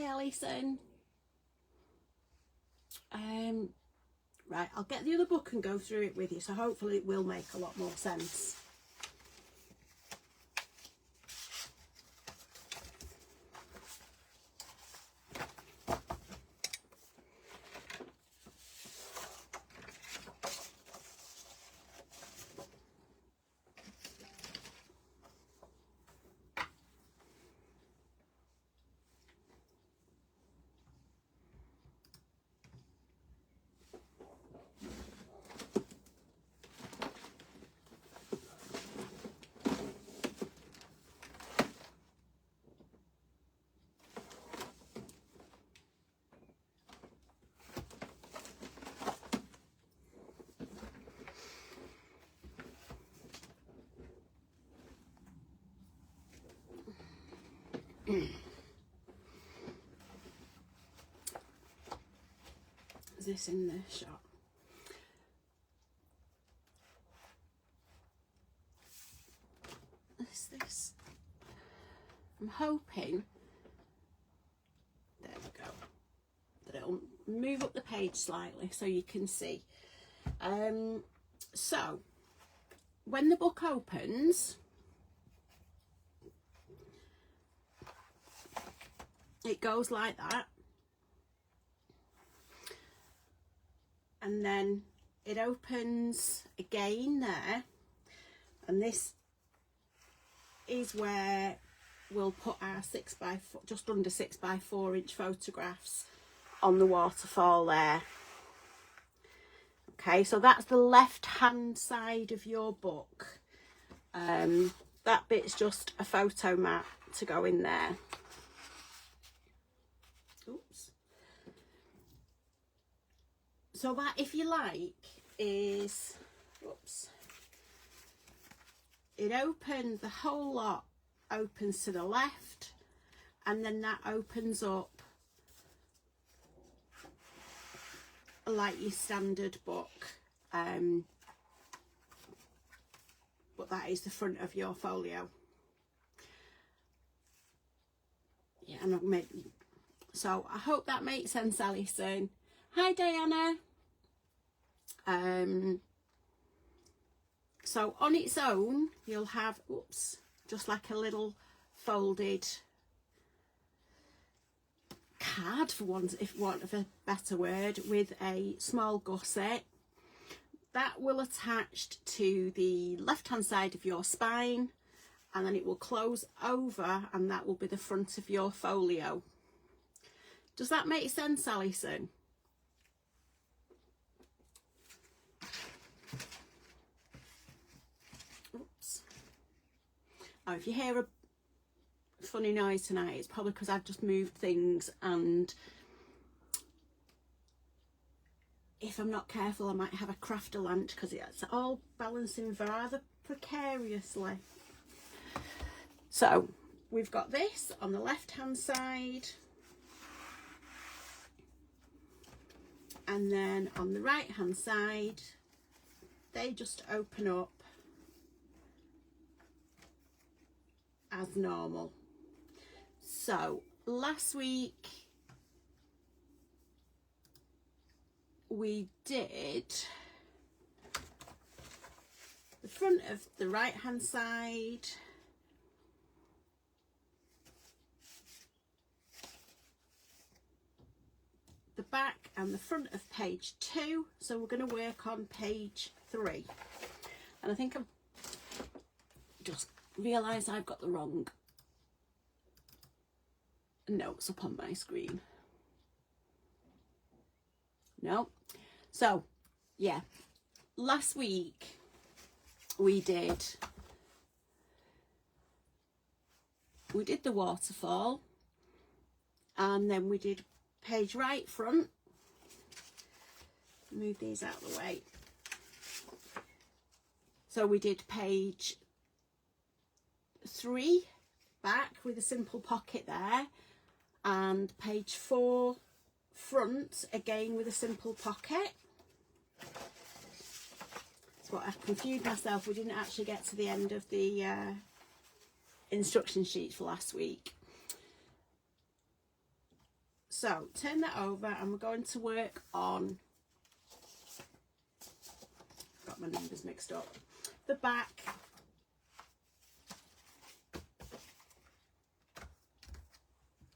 Hi Alison. Right, I'll get the other book and go through it with you, so hopefully it will make a lot more sense. Is this in the shop? This? I'm hoping, there we go, that it'll move up the page slightly so you can see. So when the book opens, it goes like that, and then it opens again there, and this is where we'll put our 6x4, just under 6x4 inch photographs on the waterfall there. Okay, so that's the left hand side of your book. That bit's just a photo mat to go in there. Oops. So that, if you like, is, whoops, it opened, the whole lot opens to the left, and then that opens up like your standard book, but that is the front of your folio. Yeah, and I'll make, so I hope that makes sense, Alison. Hi Diana. So on its own you'll have, oops, just like a little folded card, for want of a better word, with a small gusset that will attach to the left hand side of your spine, and then it will close over, and that will be the front of your folio. Does that make sense, Alison? Oops. Oh, if you hear a funny noise tonight, it's probably because I've just moved things, and if I'm not careful I might have a crafter lunch because it's all balancing rather precariously. So we've got this on the left hand side, and then on the right hand side they just open up as normal. So last week we did the front of the right hand side, the back and the front of page 2, so we're going to work on page 3. And I think I've just realised I've got the wrong notes up on my screen. No. So yeah, last week we did the waterfall, and then we did page right front. Move these out of the way. So we did page 3 back with a simple pocket there, and page 4 front again with a simple pocket. That's what I've confused myself. We didn't actually get to the end of the instruction sheet for last week. So turn that over and we're going to work on, got my numbers mixed up, the back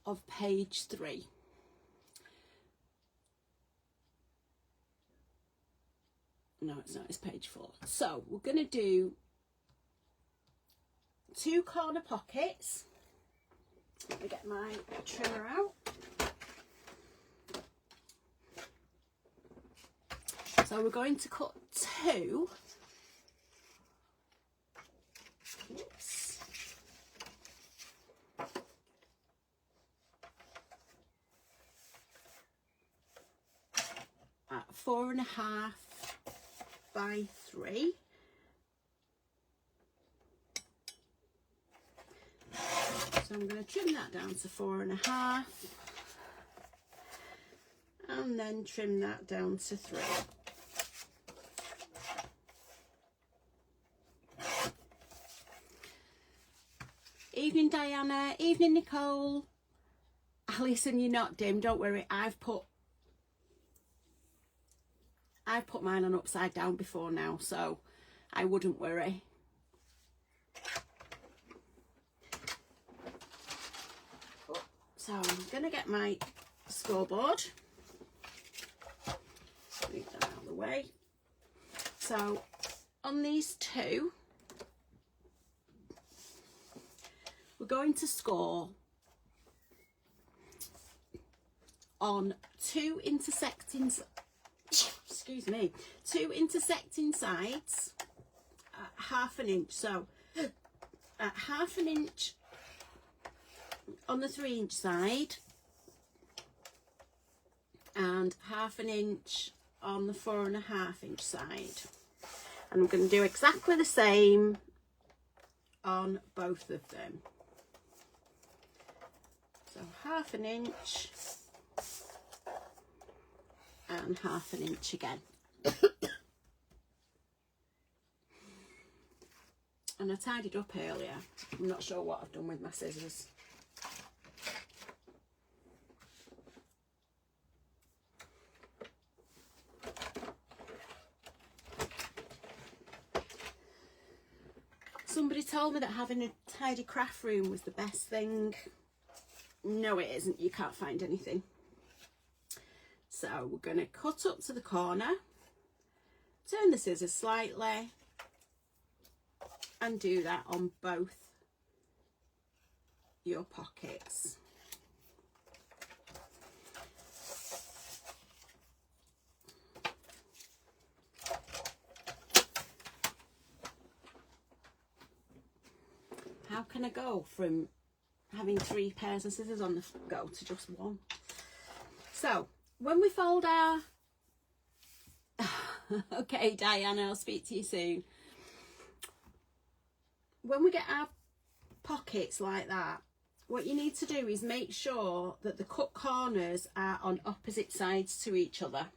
of page 3. No, it's not, it's page 4. So we're going to do 2 corner pockets. Let me get my trimmer out. So we're going to cut 2. Oops. At 4.5 by 3. So I'm going to trim that down to 4.5 and then trim that down to 3. Evening Diana, evening Nicole. Alison, you're not dim, don't worry. I've put mine on upside down before now, so I wouldn't worry. So I'm going to get my scoreboard. Move that out of the way. So on these 2, we're going to score on 2 intersecting, excuse me, 2 intersecting sides at 1/2 inch. So at 1/2 inch on the 3-inch side and 1/2 inch on the 4.5 inch side, and I'm going to do exactly the same on both of them. So 1/2 inch and 1/2 inch again. And I tidied up earlier. I'm not sure what I've done with my scissors. Somebody told me that having a tidy craft room was the best thing. No, it isn't. You can't find anything. So we're going to cut up to the corner, turn the scissors slightly, and do that on both your pockets. How can I go from having 3 pairs of scissors on the go to just 1? So when we fold our okay, Diana, I'll speak to you soon. When we get our pockets like that, what you need to do is make sure that the cut corners are on opposite sides to each other,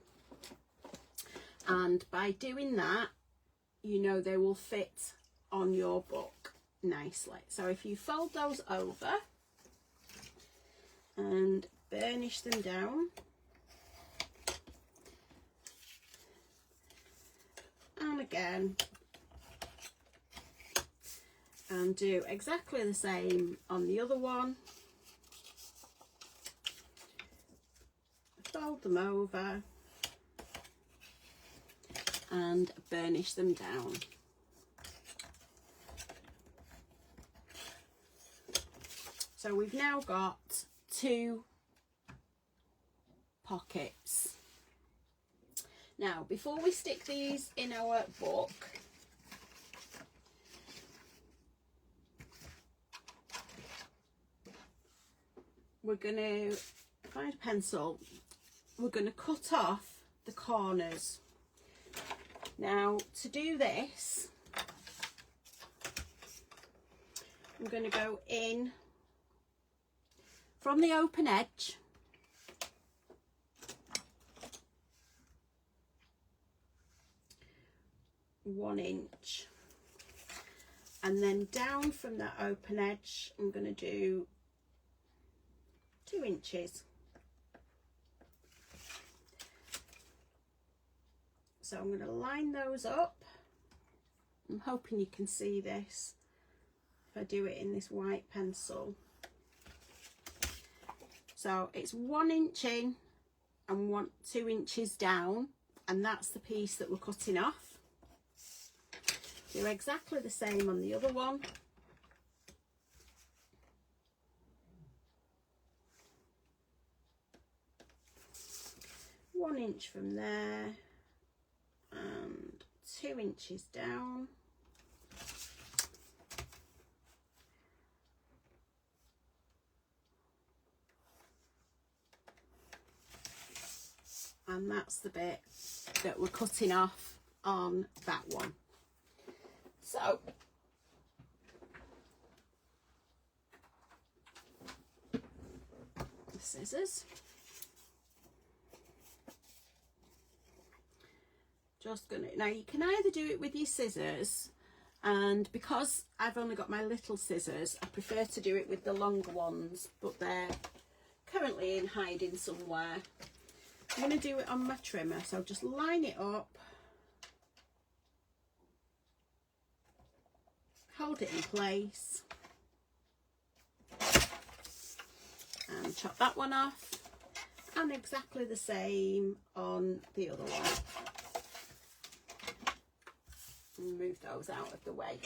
and by doing that, you know, they will fit on your book nicely. So if you fold those over and burnish them down, and again, and do exactly the same on the other one, fold them over and burnish them down. So we've now got 2 pockets. Now, before we stick these in our book, we're going to find a pencil. We're going to cut off the corners. Now, to do this, I'm going to go in from the open edge, one inch, and then down from that open edge I'm going to do 2 inches. So I'm going to line those up. I'm hoping you can see this if I do it in this white pencil. So it's 1 inch in and 2 inches down, and that's the piece that we're cutting off. Do exactly the same on the other one. One inch from there and 2 inches down. And that's the bit that we're cutting off on that one. So the scissors. Just gonna, now you can either do it with your scissors, and because I've only got my little scissors, I prefer to do it with the longer ones, but they're currently in hiding somewhere. I'm going to do it on my trimmer, so just line it up, hold it in place, and chop that one off, and exactly the same on the other one. Move those out of the way.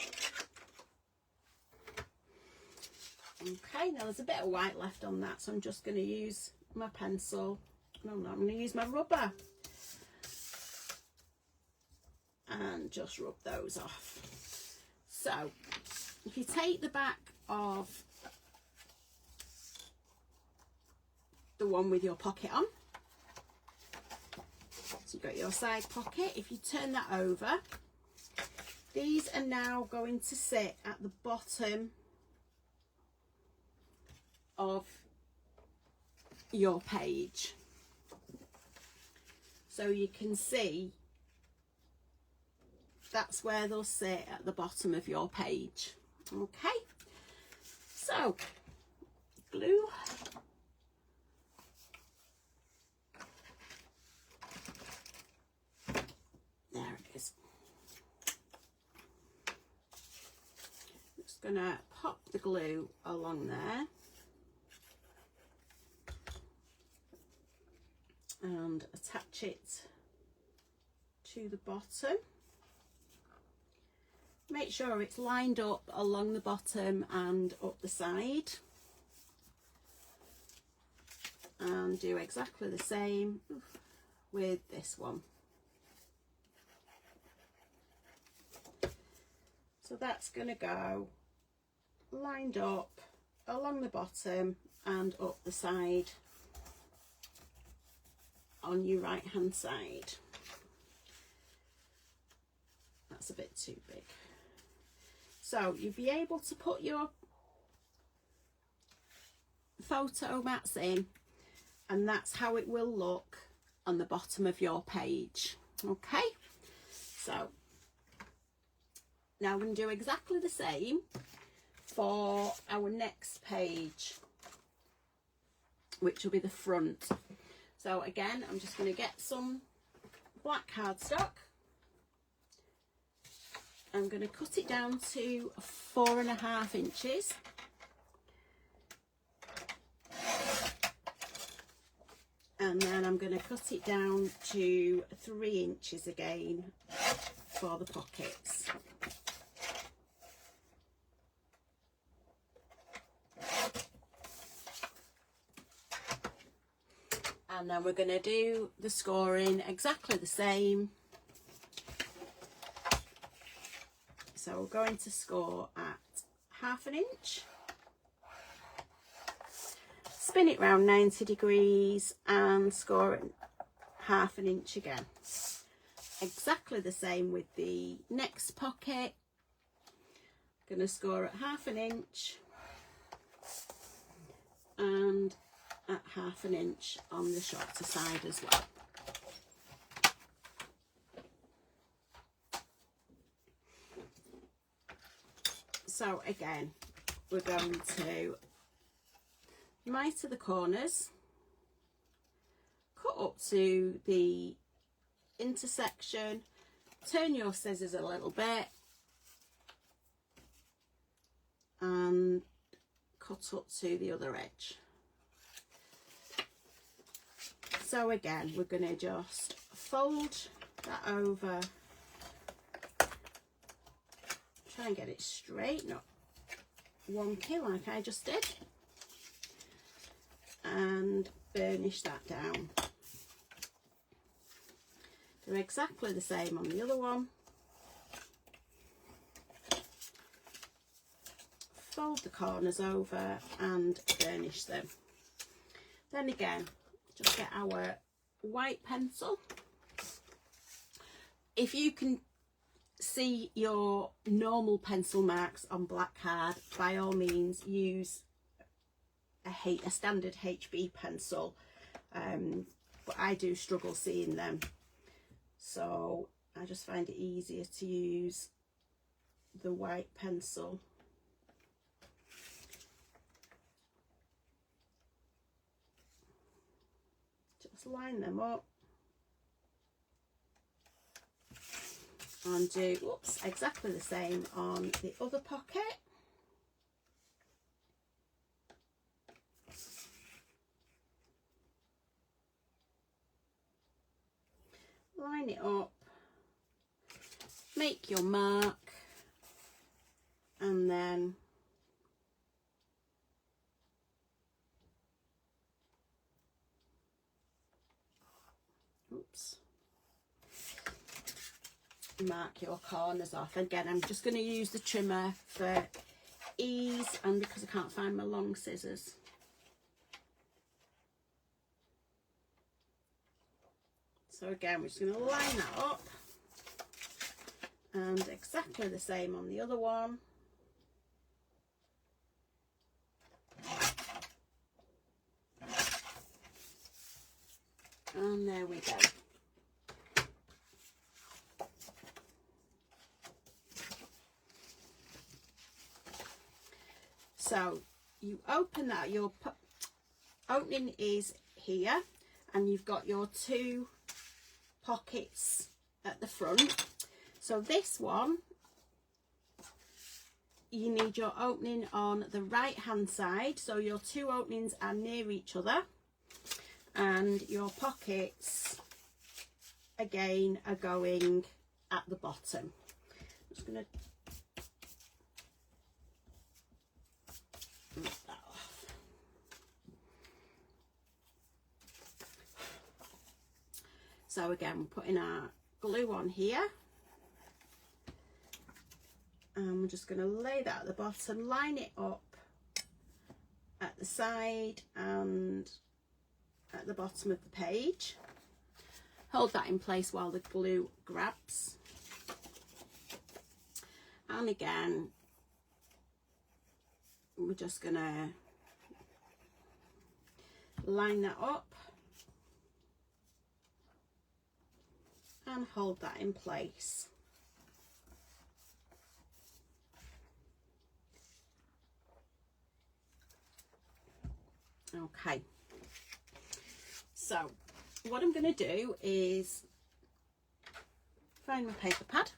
Okay, now there's a bit of white left on that, so I'm just going to use my pencil. No, I'm going to use my rubber and just rub those off. So if you take the back of the one with your pocket on, so you've got your side pocket, if you turn that over, these are now going to sit at the bottom of your page. So you can see that's where they'll sit at the bottom of your page. Okay, so glue. There it is. Just gonna pop the glue along there and attach it to the bottom. Make sure it's lined up along the bottom and up the side, and do exactly the same with this one. So that's going to go lined up along the bottom and up the side on your right hand side. That's a bit too big. So you'll be able to put your photo mats in, and that's how it will look on the bottom of your page. Okay, so now we're going to do exactly the same for our next page, which will be the front. So again, I'm just going to get some black cardstock. I'm going to cut it down to 4.5 inches. And then I'm going to cut it down to 3 inches again for the pockets. And then we're going to do the scoring exactly the same. So we're going to score at 1/2 inch, spin it round 90 degrees and score at 1/2 inch again. Exactly the same with the next pocket. Going to score at 1/2 inch and at 1/2 inch on the shorter side as well. So again, we're going to miter the corners, cut up to the intersection, turn your scissors a little bit and cut up to the other edge. So again, we're going to just fold that over, try and get it straight, not wonky like I just did, and burnish that down. Do exactly the same on the other one. Fold the corners over and burnish them. Then again, just get our white pencil. If you can see your normal pencil marks on black card, by all means use a standard HB pencil, but I do struggle seeing them, so I just find it easier to use the white pencil. Just line them up and do exactly the same on the other pocket. Line it up, make your mark, and then mark your corners off. Again, I'm just going to use the trimmer for ease and because I can't find my long scissors. So again, we're just going to line that up, and exactly the same on the other one. And there we go. So you open that, your opening is here, and you've got your two pockets at the front. So this one, you need your opening on the right hand side, so your two openings are near each other, and your pockets again are going at the bottom. I'm just going to rip that off. So again, we're putting our glue on here, and we're just going to lay that at the bottom, line it up at the side and at the bottom of the page. Hold that in place while the glue grabs. And again, we're just going to line that up and hold that in place. Okay, so what I'm going to do is find my paper pad.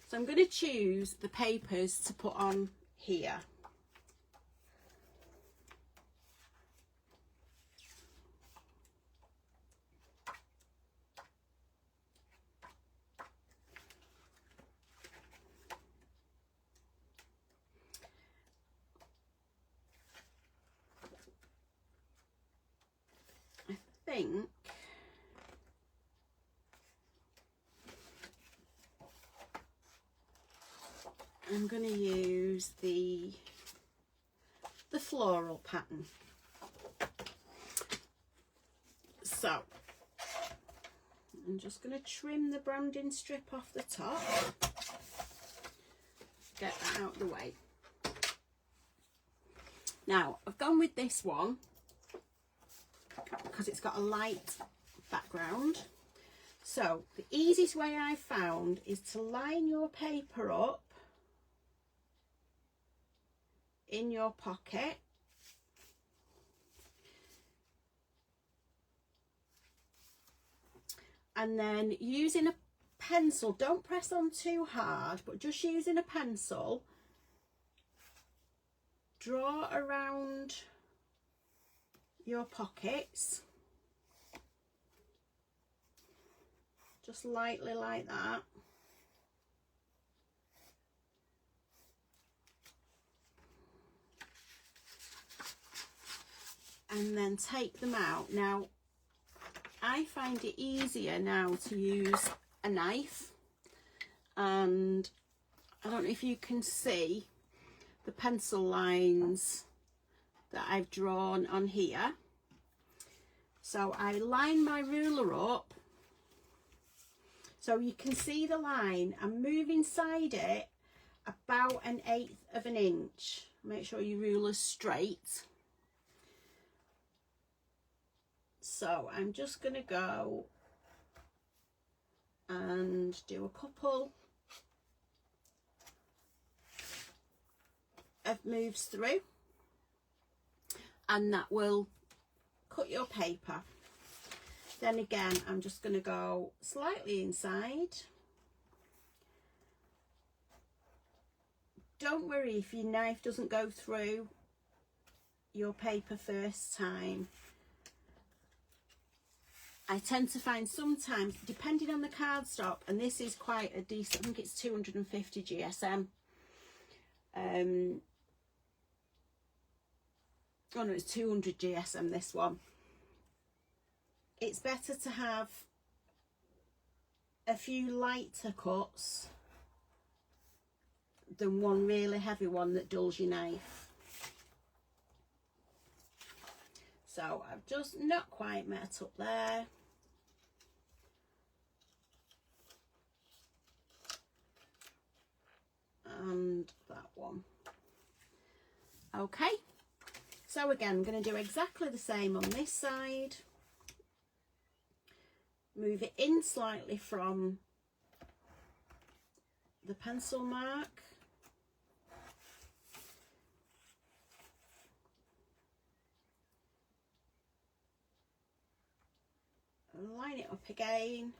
So I'm going to choose the papers to put on here. I think I'm going to use the floral pattern. So I'm just going to trim the branding strip off the top, get that out of the way. Now I've gone with this one because it's got a light background. So the easiest way I found is to line your paper up in your pocket, And then using a pencil, don't press on too hard, but just using a pencil, draw around your pockets, just lightly like that. And then take them out. Now, I find it easier now to use a knife, and I don't know if you can see the pencil lines that I've drawn on here. So I line my ruler up so you can see the line. I'm moving inside it about 1/8 of an inch. Make sure your ruler's straight. So I'm just going to go and do a couple of moves through, and that will cut your paper. Then again, I'm just going to go slightly inside. Don't worry if your knife doesn't go through your paper first time. I tend to find sometimes, depending on the cardstock, and this is quite a decent, I think it's 250 GSM. Oh no, it's 200 GSM, this one. It's better to have a few lighter cuts than one really heavy one that dulls your knife. So I've just not quite met up there. And that one. Okay, so again, I'm going to do exactly the same on this side. Move it in slightly from the pencil mark. And line it up again.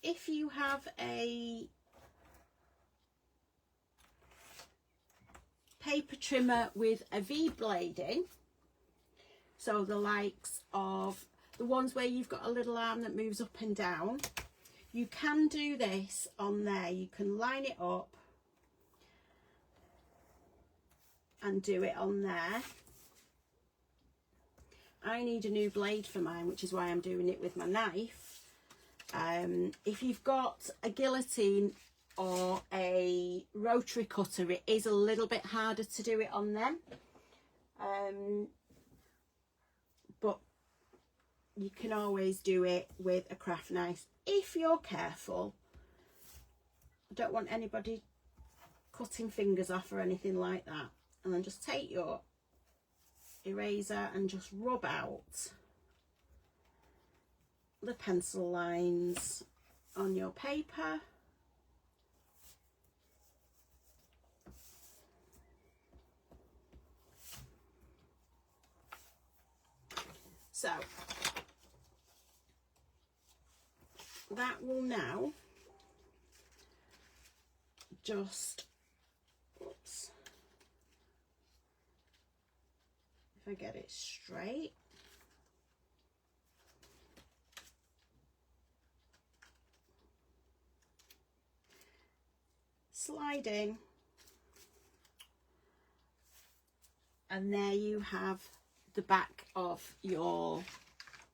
If you have a paper trimmer with a V blading, so the likes of the ones where you've got a little arm that moves up and down, you can do this on there. You can line it up and do it on there. I need a new blade for mine, which is why I'm doing it with my knife. If you've got a guillotine or a rotary cutter, it is a little bit harder to do it on them. But you can always do it with a craft knife if you're careful. I don't want anybody cutting fingers off or anything like that. And then just take your eraser and just rub out the pencil lines on your paper. So that will now just, oops, if I get it straight, sliding, and there you have the back of your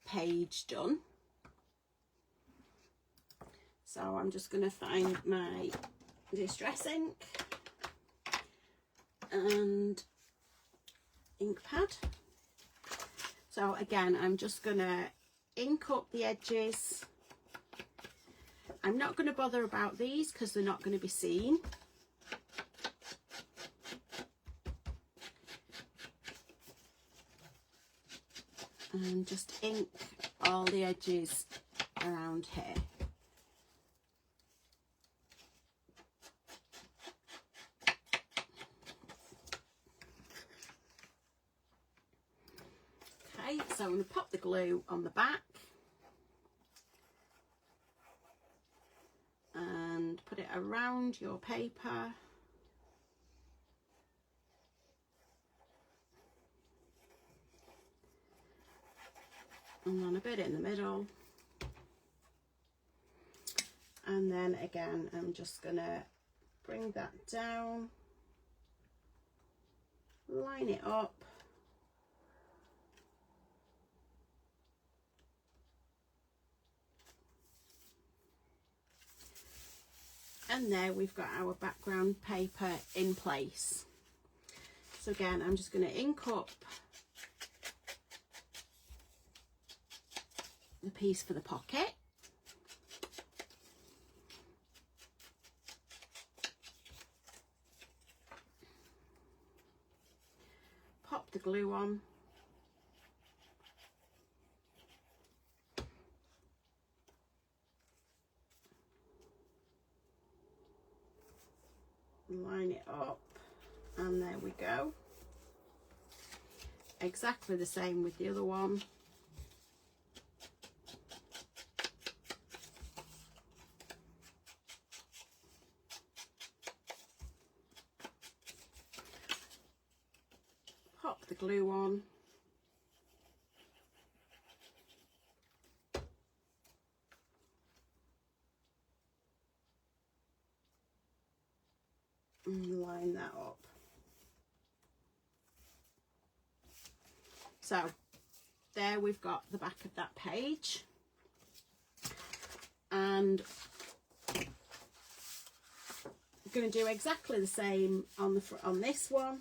page done. So I'm just going to find my distress ink and ink pad. So again, I'm just going to ink up the edges. I'm not going to bother about these because they're not going to be seen. And just ink all the edges around here. Okay, So I'm going to pop the glue on the back and put it around your paper. And then a bit in the middle. And then again, I'm just going to bring that down, line it up. And there we've got our background paper in place. So again, I'm just going to ink up the piece for the pocket. Pop the glue on. Line it up, and there we go. Exactly the same with the other one. Pop the glue on. And line that up. So there we've got the back of that page, and I'm going to do exactly the same on the on this one.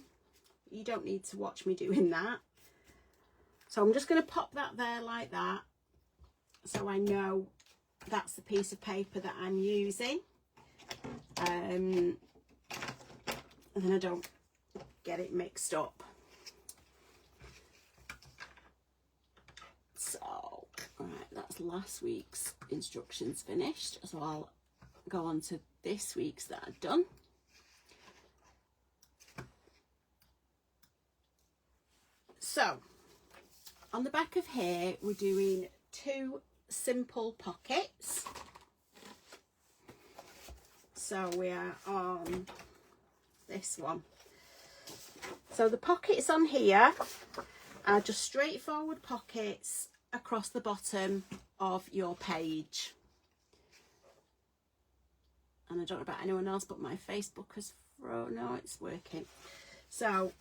You don't need to watch me doing that. So I'm just going to pop that there like that, so I know that's the piece of paper that I'm using. And then I don't get it mixed up. So, right, that's last week's instructions finished. So I'll go on to this week's that I've done. So, on the back of here, we're doing 2 simple pockets. So we are on this one. So the pockets on here are just straightforward pockets across the bottom of your page. And I don't know about anyone else, but my Facebook has frozen. No, it's working. So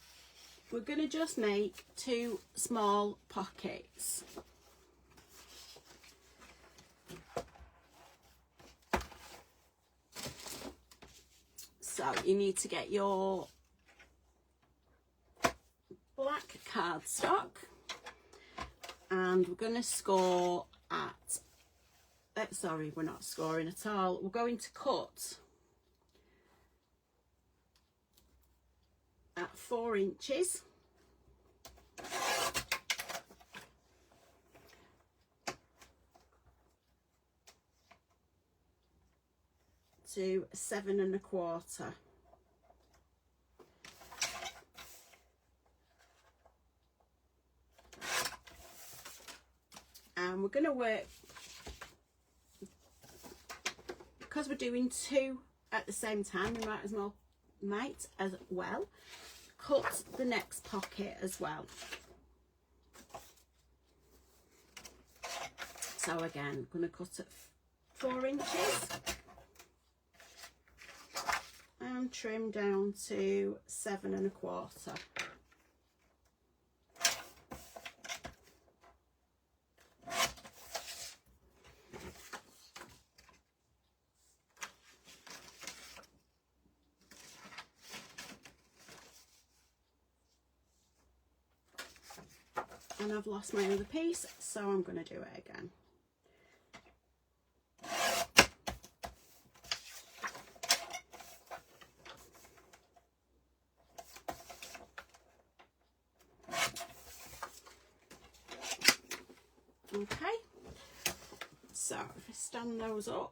we're going to just make 2 small pockets. So you need to get your black cardstock, and we're going to score at, sorry, we're not scoring at all. We're going to cut at 4 inches. To 7 1/4. And we're going to work, because we're doing 2 at the same time, we might as well cut the next pocket as well. So again, I'm going to cut at 4 inches. And trim down to 7 1/4. And I've lost my other piece, so I'm going to do it again. Okay, so if I stand those up,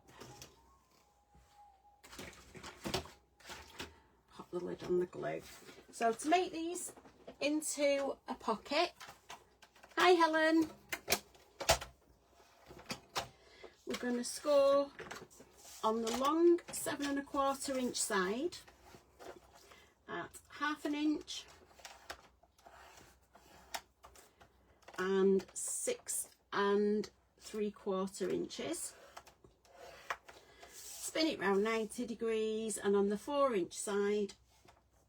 pop the lid on the glue. So to make these into a pocket, Hi Helen. We're going to score on the long 7 1/4 inch side at 1/2 inch and 6 3/4 inches. Spin it round 90 degrees, and on the 4 inch side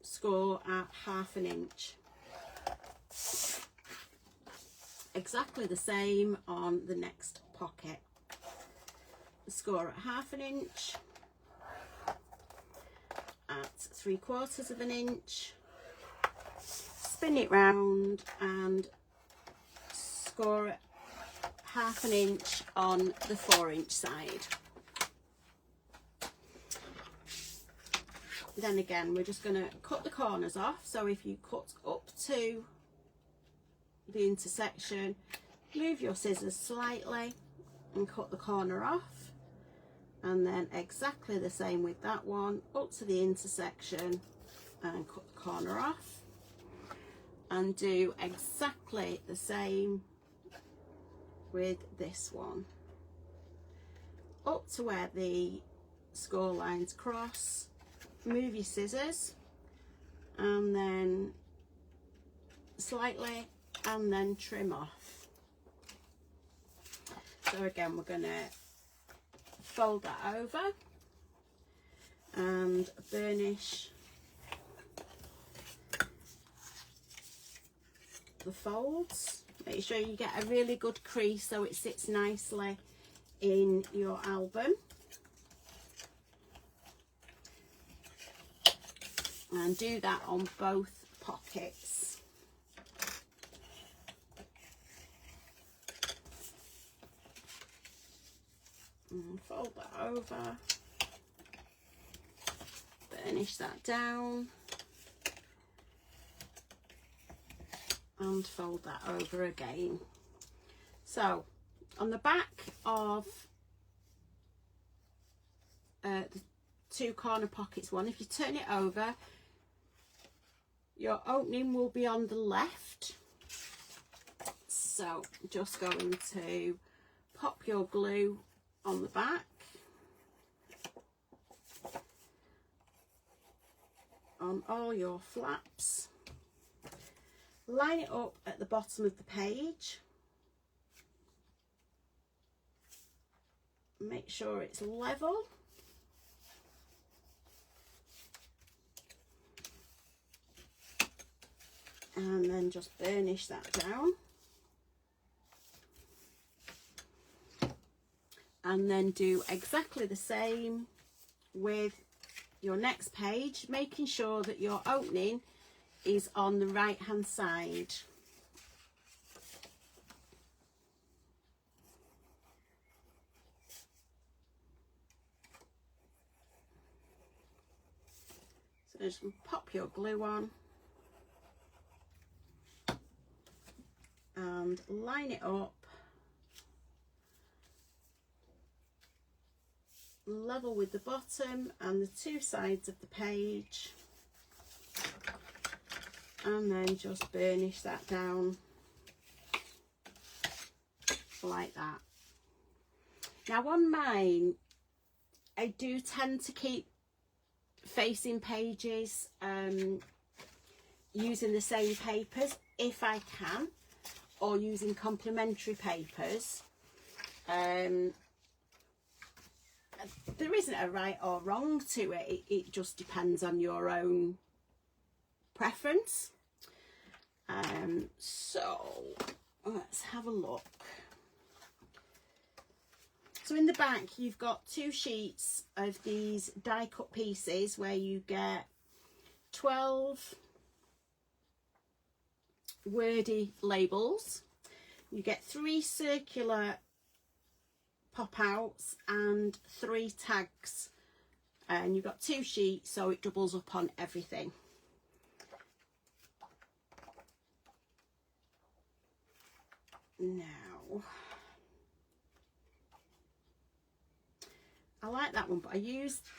score at 1/2 inch. Exactly the same on the next pocket. Score at 1/2 inch, at 3/4 inch, spin it round and score at 1/2 inch on the 4 inch side. Then again, we're just going to cut the corners off. So if you cut up to the intersection, move your scissors slightly and cut the corner off, and then exactly the same with that one, up to the intersection and cut the corner off, and do exactly the same with this one, up to where the score lines cross, move your scissors and then slightly, and then trim off. So again, we're going to fold that over and burnish the folds. Make sure you get a really good crease so it sits nicely in your album. And do that on both pockets. And fold that over, burnish that down, and fold that over again. So on the back of the 2 corner pockets one, if you turn it over, your opening will be on the left. So just going to pop your glue on the back, on all your flaps, line it up at the bottom of the page, make sure it's level, and then just burnish that down. And then do exactly the same with your next page, making sure that your opening is on the right hand side. So just pop your glue on and line it up, level with the bottom and the 2 sides of the page, and then just burnish that down like that. Now on mine, I do tend to keep facing pages using the same papers if I can, or using complementary papers. There isn't a right or wrong to it, it just depends on your own preference. So let's have a look. So in the back you've got 2 sheets of these die cut pieces where you get 12 wordy labels. You get 3 circular pop outs and 3 tags, and you've got 2 sheets, so it doubles up on everything. Now I like that one, but I used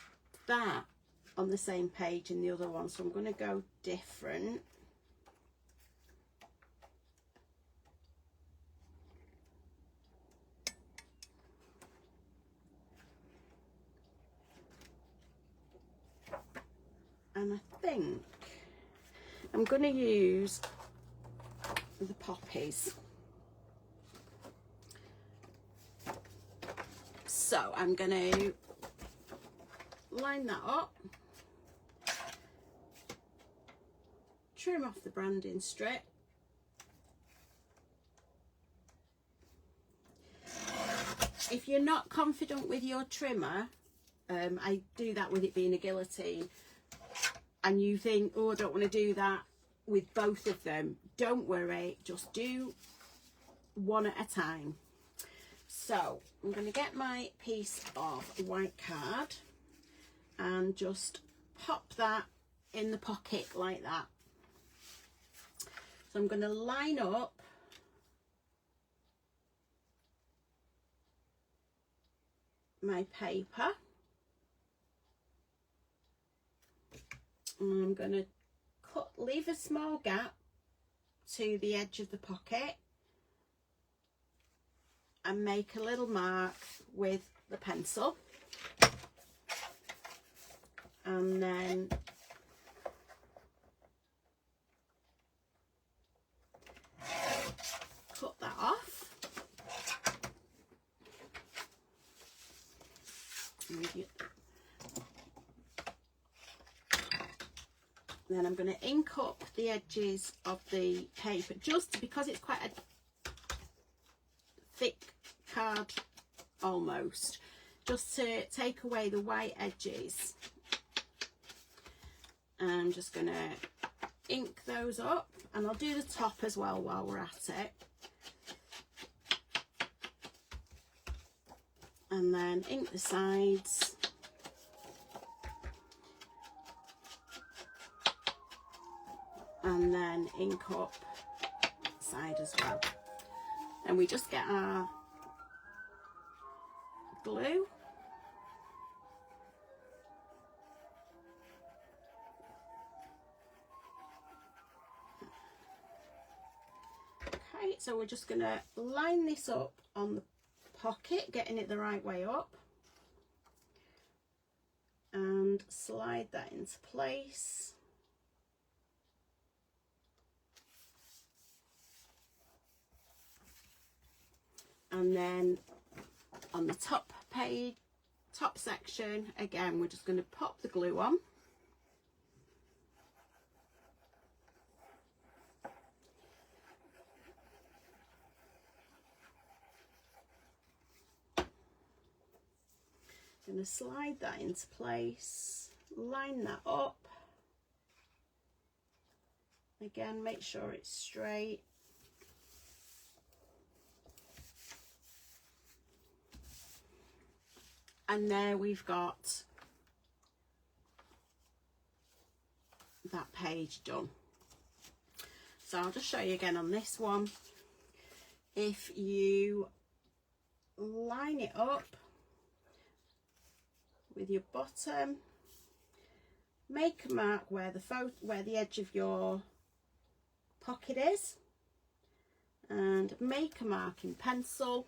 that on the same page in the other one, so I'm going to go different. And I think I'm going to use the poppies. So I'm going to line that up, trim off the branding strip, if you're not confident with your trimmer, I do that with it being a guillotine, and you think, oh, I don't want to do that with both of them, don't worry, just do one at a time. So I'm going to get my piece of white card and just pop that in the pocket like that. So I'm going to line up my paper, and I'm going to leave a small gap to the edge of the pocket and make a little mark with the pencil, and then cut that off. Then I'm going to ink up the edges of the paper, just because it's quite a thick card almost, just to take away the white edges. I'm just going to ink those up, and I'll do the top as well while we're at it. And then ink the sides. And then ink up the side as well. And we just get our glue. Okay, so we're just going to line this up on the pocket, getting it the right way up, and slide that into place. And then on the top page, top section, again, we're just going to pop the glue on. Going to slide that into place, line that up. Again, make sure it's straight. And there we've got that page done. So I'll just show you again on this one. If you line it up with your bottom, make a mark where the edge of your pocket is, and make a mark in pencil.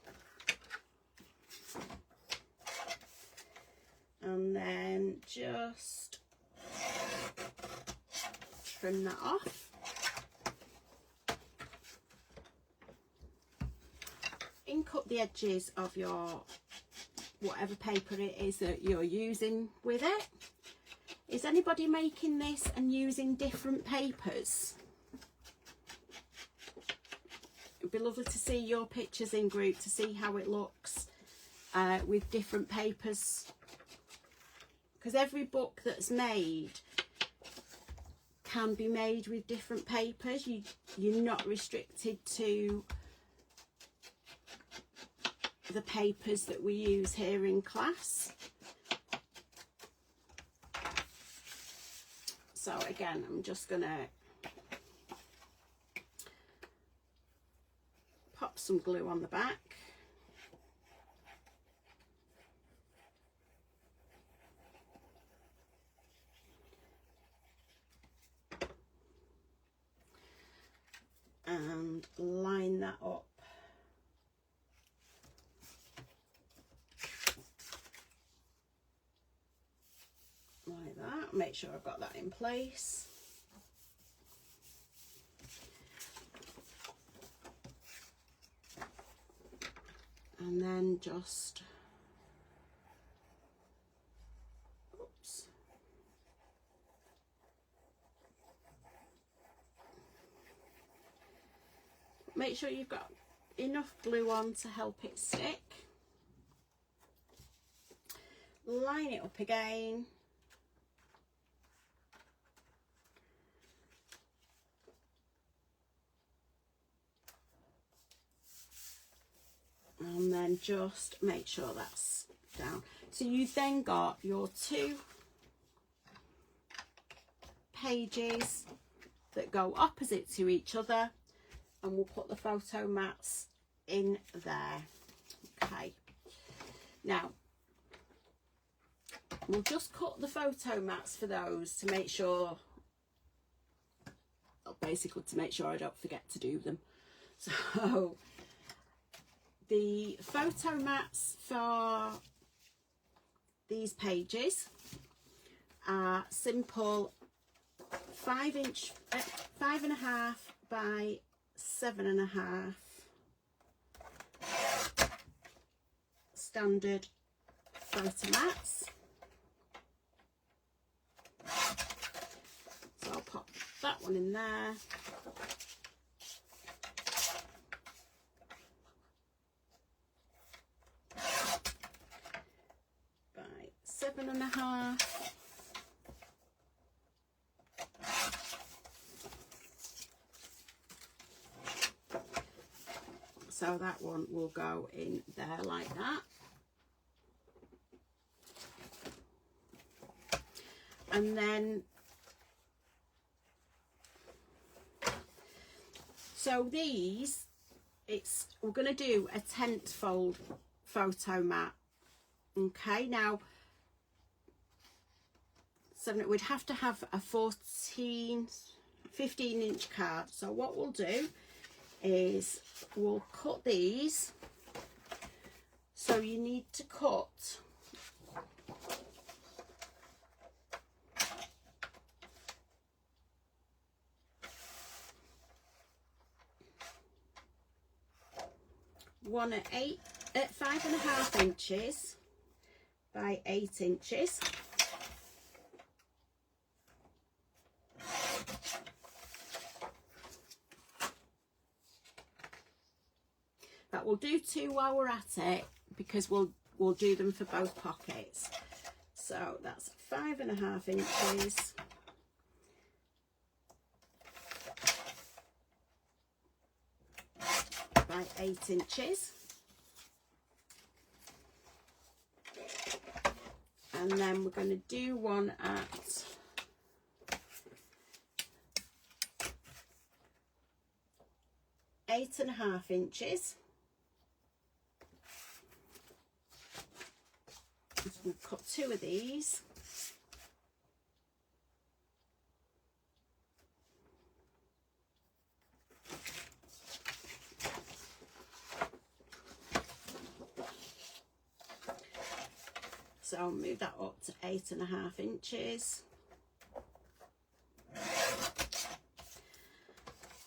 And then just trim that off. Ink up the edges of your whatever paper it is that you're using with it. Is anybody making this and using different papers? It'd be lovely to see your pictures in group, to see how it looks with different papers. Because every book that's made can be made with different papers. You're not restricted to the papers that we use here in class. So again, I'm just going to pop some glue on the back. And line that up. Like that. make sure I've got that in place. And then just, oops, make sure you've got enough glue on to help it stick. Line it up again. And then just make sure that's down. So you've then got your 2 pages that go opposite to each other, and we'll put the photo mats in there. Okay, now we'll just cut the photo mats for those to make sure, well, basically to make sure I don't forget to do them. So the photo mats for these pages are simple 5.5 by 7.5 standard photo mats. So I'll pop that one in there. By 7.5. So that one will go in there like that. And then, so these, we're going to do a tent fold photo mat. Okay, now, so we'd have to have a 15-inch card. So what we'll do is we'll cut these. So you need to cut 5.5 inches by 8 inches. But we'll do 2 while we're at it, because we'll do them for both pockets. So that's 5.5 inches by 8 inches. And then we're going to do one at 8.5 inches. I'm going to cut 2 of these. So I'll move that up to 8.5 inches.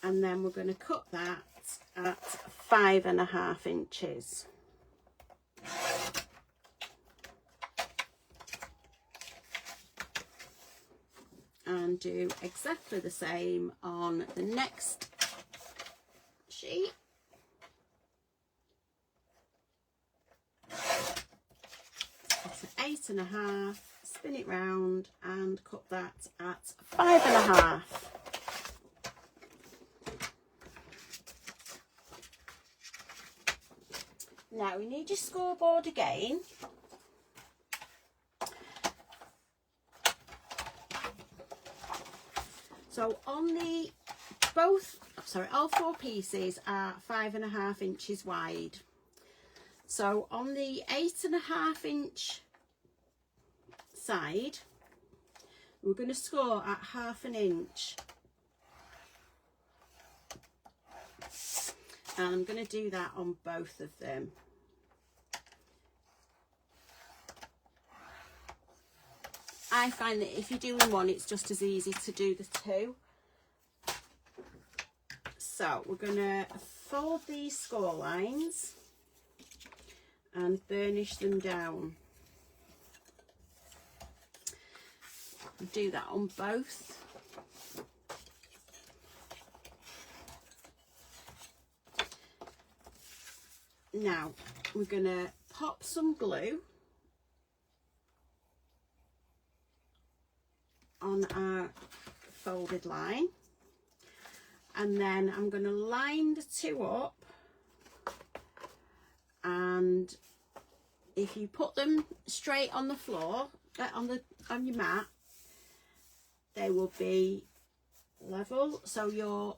And then we're going to cut that at 5.5 inches. And do exactly the same on the next sheet. So 8.5, spin it round and cut that at 5.5. Now we need your scoreboard again. So on the all 4 pieces are 5.5 inches wide. So on the 8.5 inch side, we're going to score at 1/2 inch. And I'm going to do that on both of them. I find that if you're doing one, it's just as easy to do the two. So we're going to fold these score lines and burnish them down. Do that on both. Now we're going to pop some glue on our folded line, and then I'm going to line the two up, and if you put them straight on the floor, on your mat, they will be level. So your,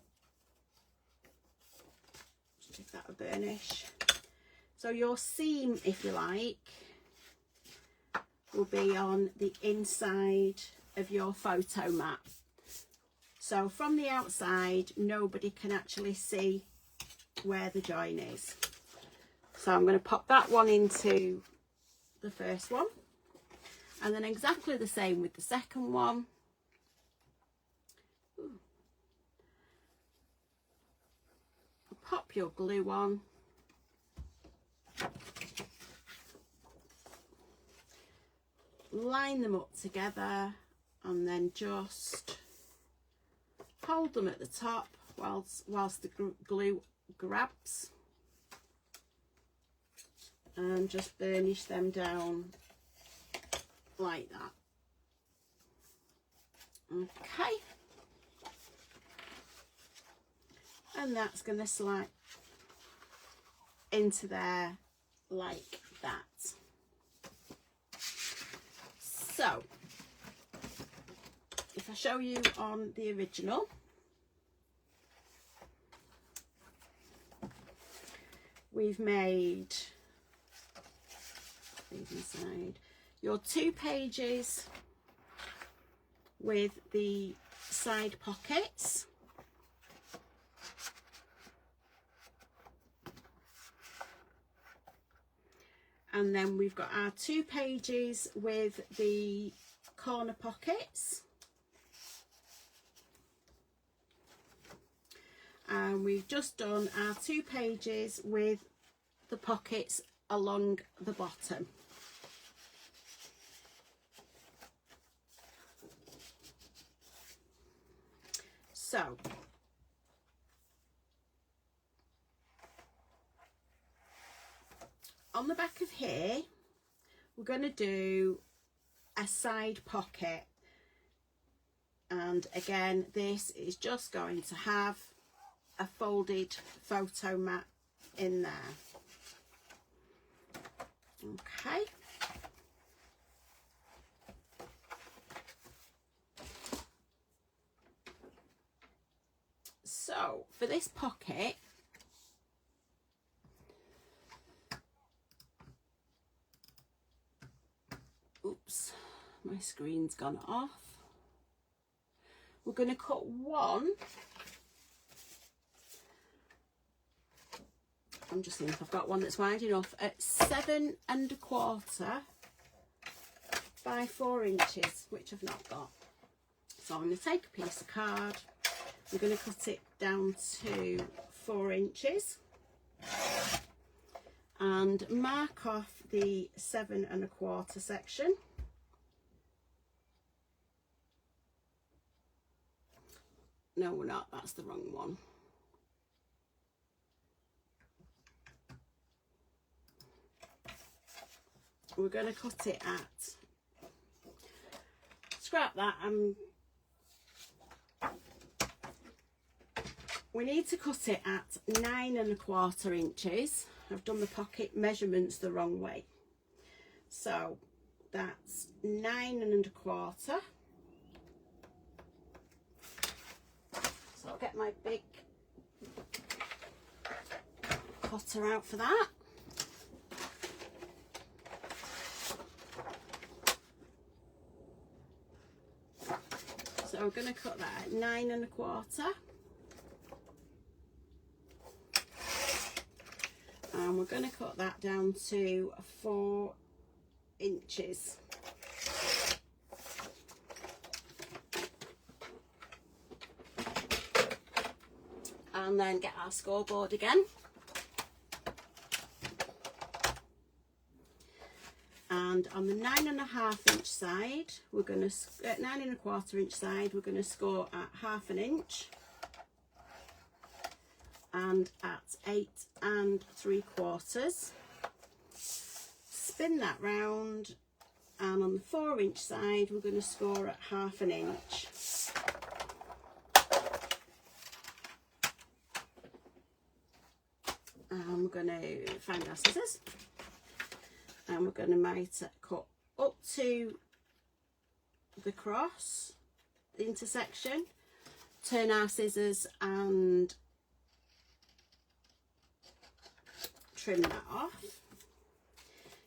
just give that a burnish. So your seam, if you like, will be on the inside of your photo mat. So from the outside, nobody can actually see where the join is. So I'm going to pop that one into the first one, and then exactly the same with the second one. Pop your glue on. Line them up together, and then just hold them at the top whilst the glue grabs, and just burnish them down like that. Okay, and that's going to slide into there like that. So if I show you on the original, we've made these inside your 2 pages with the side pockets, and then we've got our 2 pages with the corner pockets, and we've just done our 2 pages with the pockets along the bottom. So on the back of here, we're going to do a side pocket, and again this is just going to have a folded photo mat in there. Okay, so for this pocket, oops, my screen's gone off. We're going to cut one. I'm just seeing if I've got one that's wide enough, at 7 1/4 by 4 inches, which I've not got. So I'm going to take a piece of card. I'm going to cut it down to 4 inches and mark off the 7 1/4 section. No, we're not, that's the wrong one. We're going to cut it at, scrap that, we need to cut it at 9 1/4 inches. I've done the pocket measurements the wrong way. So that's 9 1/4. So I'll get my big cutter out for that. So we're going to cut that at 9 1/4. And we're going to cut that down to 4 inches. and then get our scoreboard again. And on the 9.5 inch side, we're going to, 9.25 inch side, we're going to score at 1/2 inch. And at 8 3/4. Spin that round, and on the 4 inch side, we're going to score at 1/2 inch. And we're going to find our scissors. And we're going to cut up to the cross, the intersection, turn our scissors and trim that off,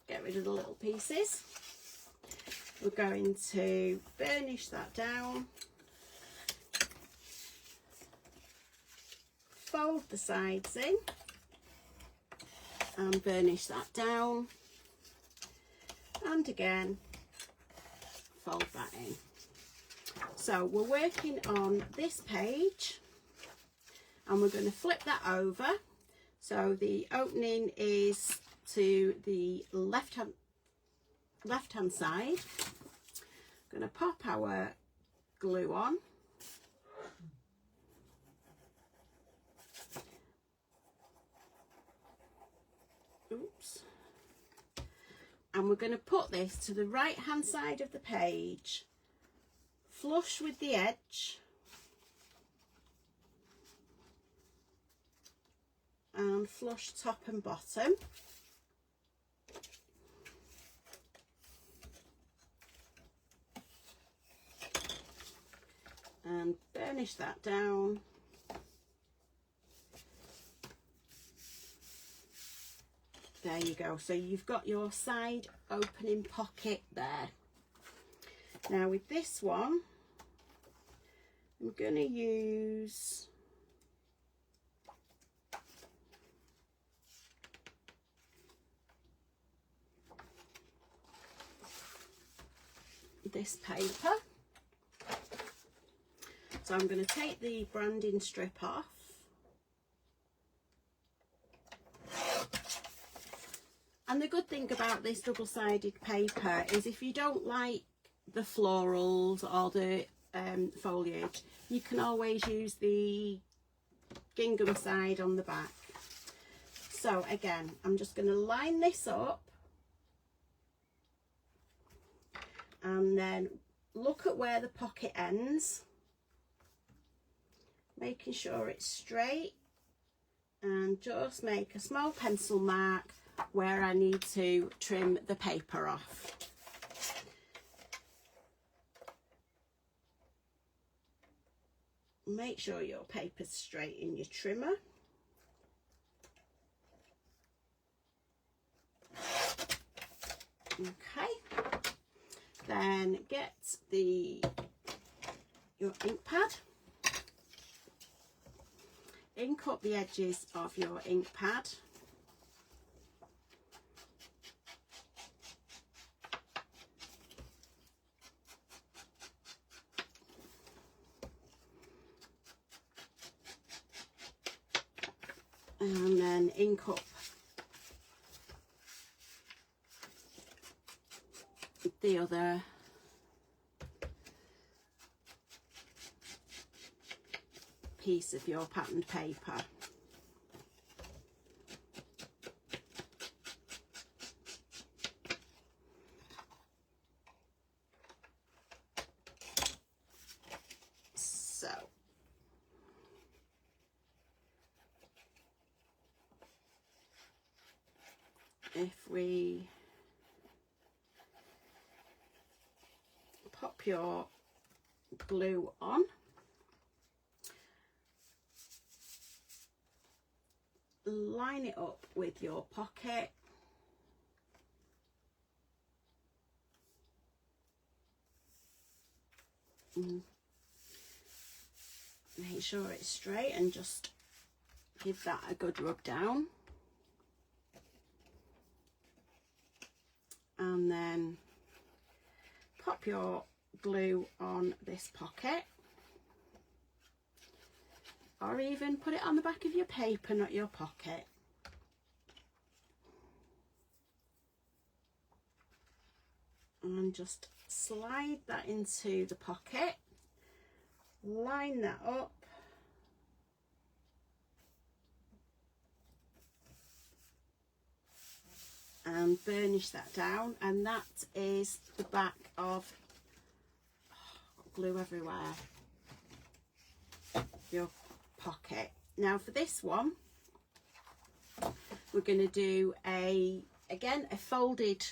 get rid of the little pieces. We're going to burnish that down, fold the sides in and burnish that down. And again, fold that in. So we're working on this page, and we're going to flip that over. So the opening is to the left hand side. I'm going to pop our glue on. Oops. And we're going to put this to the right hand side of the page, flush with the edge, and flush top and bottom. And burnish that down. There you go. So you've got your side opening pocket there. Now with this one, I'm going to use this paper. So I'm going to take the branding strip off. And the good thing about this double-sided paper is if you don't like the florals or the foliage, you can always use the gingham side on the back. So again, I'm just going to line this up and then look at where the pocket ends, making sure it's straight, and just make a small pencil mark where I need to trim the paper off. Make sure your paper's straight in your trimmer. Okay, then get your ink pad. Ink up the edges of your ink pad. And then ink up the other piece of your patterned paper. So if we pop your glue on, line it up with your pocket, make sure it's straight and just give that a good rub down. And then pop your glue on this pocket or even put it on the back of your paper, not your pocket. And just slide that into the pocket, line that up, and burnish that down, and that is the back of, got glue everywhere, your pocket. Now for this one, we're going to do again a folded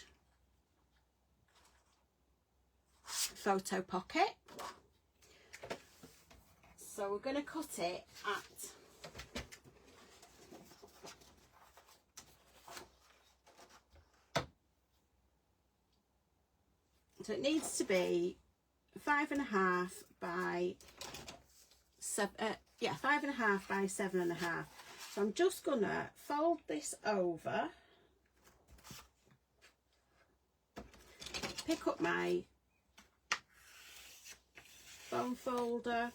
photo pocket. So we're going to cut it at so it needs to be 5.5 by 7, 5.5 by 7.5. So I'm just gonna fold this over, pick up my foam folder.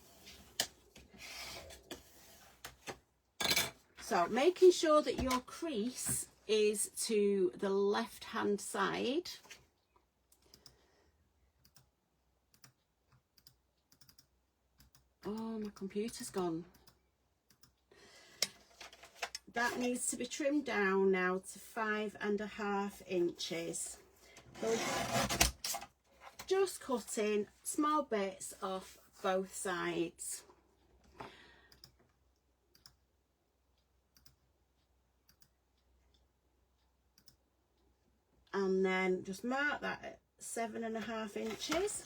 So making sure that your crease is to the left hand side. Oh, my computer's gone. That needs to be trimmed down now to 5.5 inches. So just cutting small bits off both sides. And then just mark that at 7.5 inches.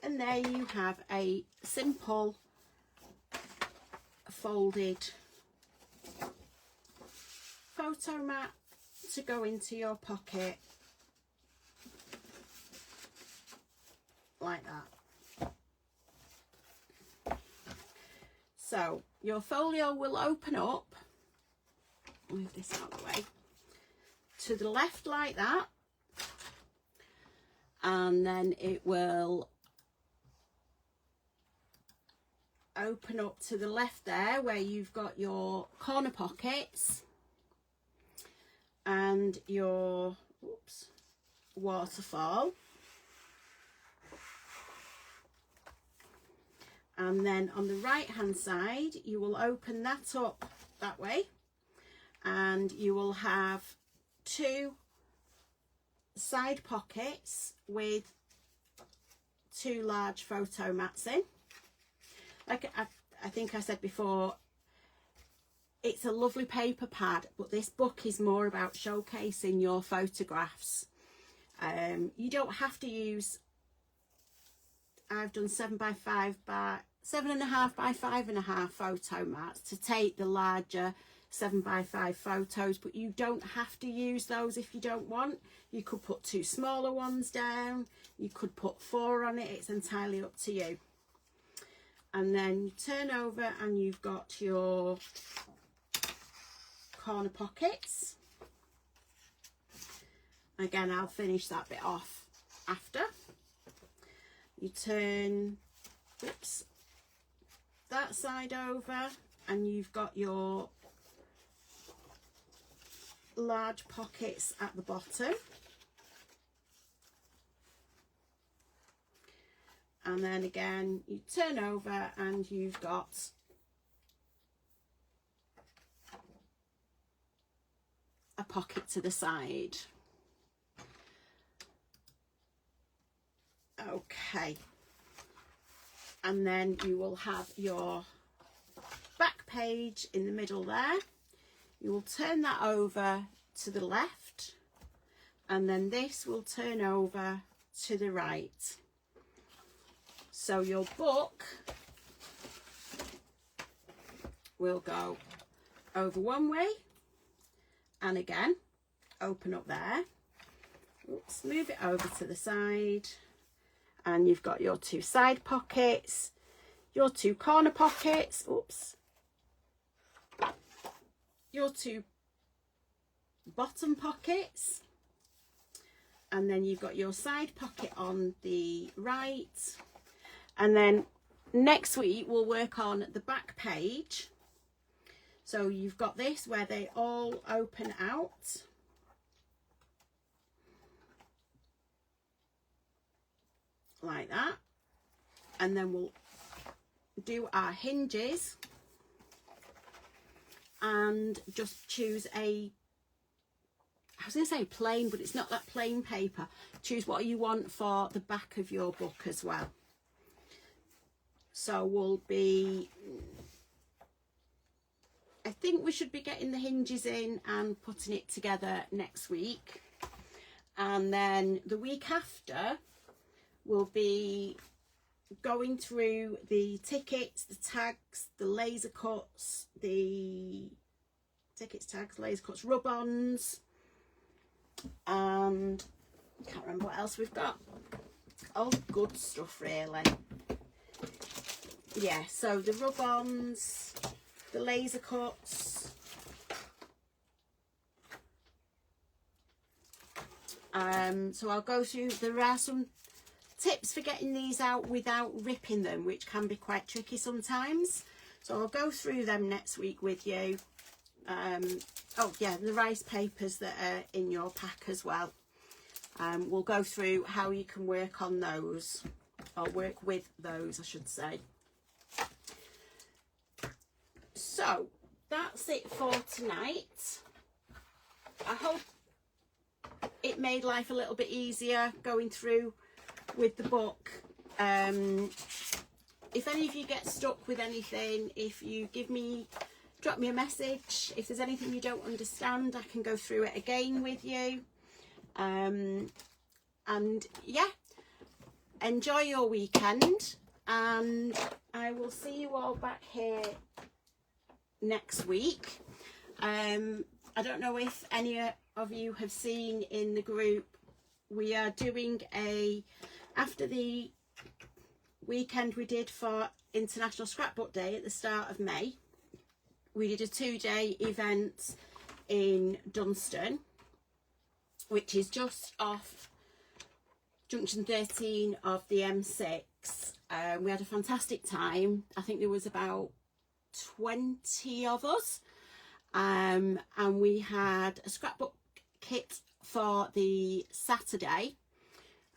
And there you have a simple folded photo mat to go into your pocket like that. So your folio will open up, move this out of the way, to the left like that, and then it will open up to the left there where you've got your corner pockets and your waterfall, and then on the right hand side you will open that up that way, and you will have 2 side pockets with 2 large photo mats in. Like I think I said before, it's a lovely paper pad, but this book is more about showcasing your photographs. You don't have to use, I've done 7.5 by 7.5 by 5.5 photo mats to take the larger 7x5 photos, but you don't have to use those if you don't want. You could put 2 smaller ones down, you could put 4 on it, it's entirely up to you. And then you turn over and you've got your corner pockets. Again, I'll finish that bit off after. You turn that side over and you've got your large pockets at the bottom. And then again you turn over and you've got a pocket to the side. Okay, and then you will have your back page in the middle there. You will turn that over to the left, and then this will turn over to the right. So your book will go over one way and again open up there. Oops, move it over to the side, and you've got your 2 side pockets, your 2 corner pockets, oops, your 2 bottom pockets, and then you've got your side pocket on the right. And then next week we'll work on the back page. So you've got this where they all open out. Like that. And then we'll do our hinges and just choose I was going to say plain, but it's not that plain paper. Choose what you want for the back of your book as well. So we'll be, I think we should be getting the hinges in and putting it together next week. And then the week after, we'll be going through the tickets, the tags, the laser cuts, the tickets, tags, laser cuts, rub-ons, and I can't remember what else we've got. All good stuff really. Yeah, so the rub-ons, the laser cuts, so I'll go through. There are some tips for getting these out without ripping them, which can be quite tricky sometimes, so I'll go through them next week with you. Oh yeah, the rice papers that are in your pack as well. We'll go through how you can work on those, or work with those I should say. So that's it for tonight. I hope it made life a little bit easier going through with the book. If any of you get stuck with anything, if you drop me a message. If there's anything you don't understand, I can go through it again with you. And yeah, enjoy your weekend, and I will see you all back here next week. I don't know if any of you have seen in the group, we are doing after the weekend we did for International Scrapbook Day at the start of May, we did a 2-day event in Dunstan, which is just off junction 13 of the M6. We had a fantastic time. I think there was about 20 of us, and we had a scrapbook kit for the Saturday,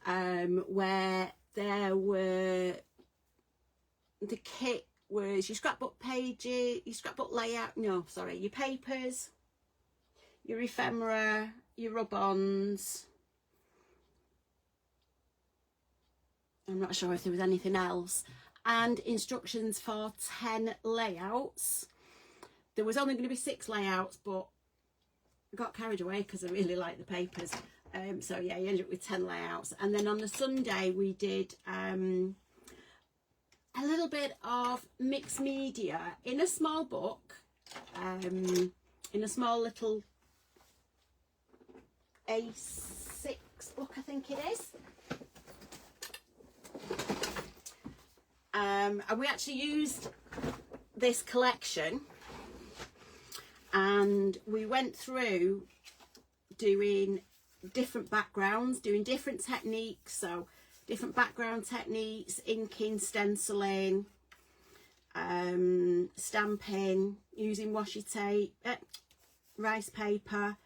where there were, the kit was your scrapbook pages, your scrapbook layout, your papers, your ephemera, your rub-ons. I'm not sure if there was anything else, and instructions for 10 layouts. There was only going to be 6 layouts, but I got carried away because I really like the papers. So yeah, you ended up with 10 layouts. And then on the Sunday we did a little bit of mixed media in a small book, in a small little A6 book, I think it is. And we actually used this collection, and we went through doing different backgrounds, doing different techniques, so different background techniques, inking, stenciling, stamping, using washi tape, rice paper,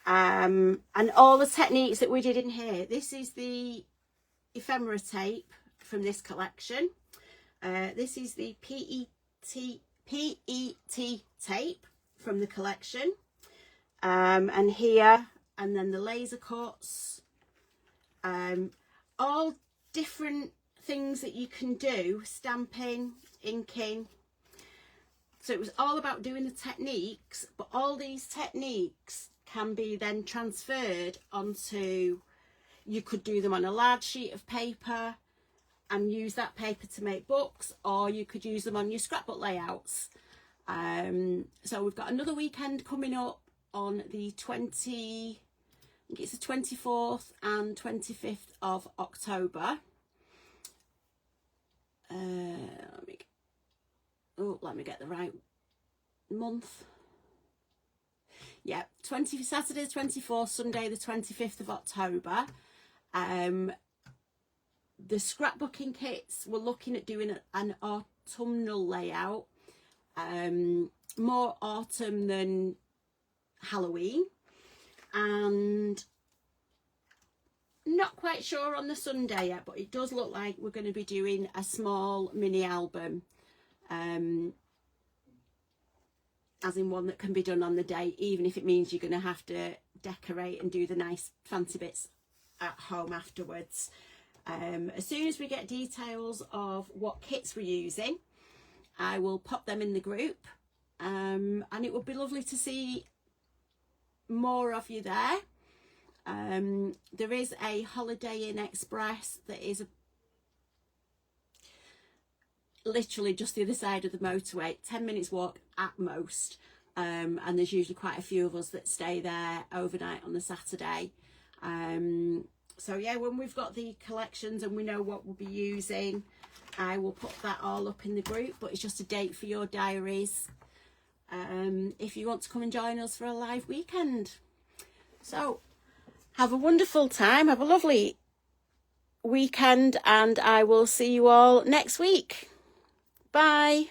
and all the techniques that we did in here. This is the ephemera tape from this collection. This is the PET tape from the collection, and here, and then the laser cuts, all different things that you can do, stamping, inking. So it was all about doing the techniques, but all these techniques can be then transferred onto, you could do them on a large sheet of paper and use that paper to make books, or you could use them on your scrapbook layouts. So we've got another weekend coming up on the 24th and 25th of October. Let me get the right month. Yeah, Saturday the 24th, Sunday the 25th of October. The scrapbooking kits, we're looking at doing an autumnal layout, more autumn than Halloween, and not quite sure on the Sunday yet, but it does look like we're going to be doing a small mini album, as in one that can be done on the day, even if it means you're going to have to decorate and do the nice fancy bits at home afterwards. As soon as we get details of what kits we're using, I will pop them in the group, and it would be lovely to see more of you there. There is a Holiday Inn Express that is literally just the other side of the motorway, 10 minutes walk at most, and there's usually quite a few of us that stay there overnight on the Saturday. So yeah, when we've got the collections and we know what we'll be using, I will put that all up in the group, but it's just a date for your diaries, if you want to come and join us for a live weekend. So have a wonderful time, have a lovely weekend, and I will see you all next week. Bye.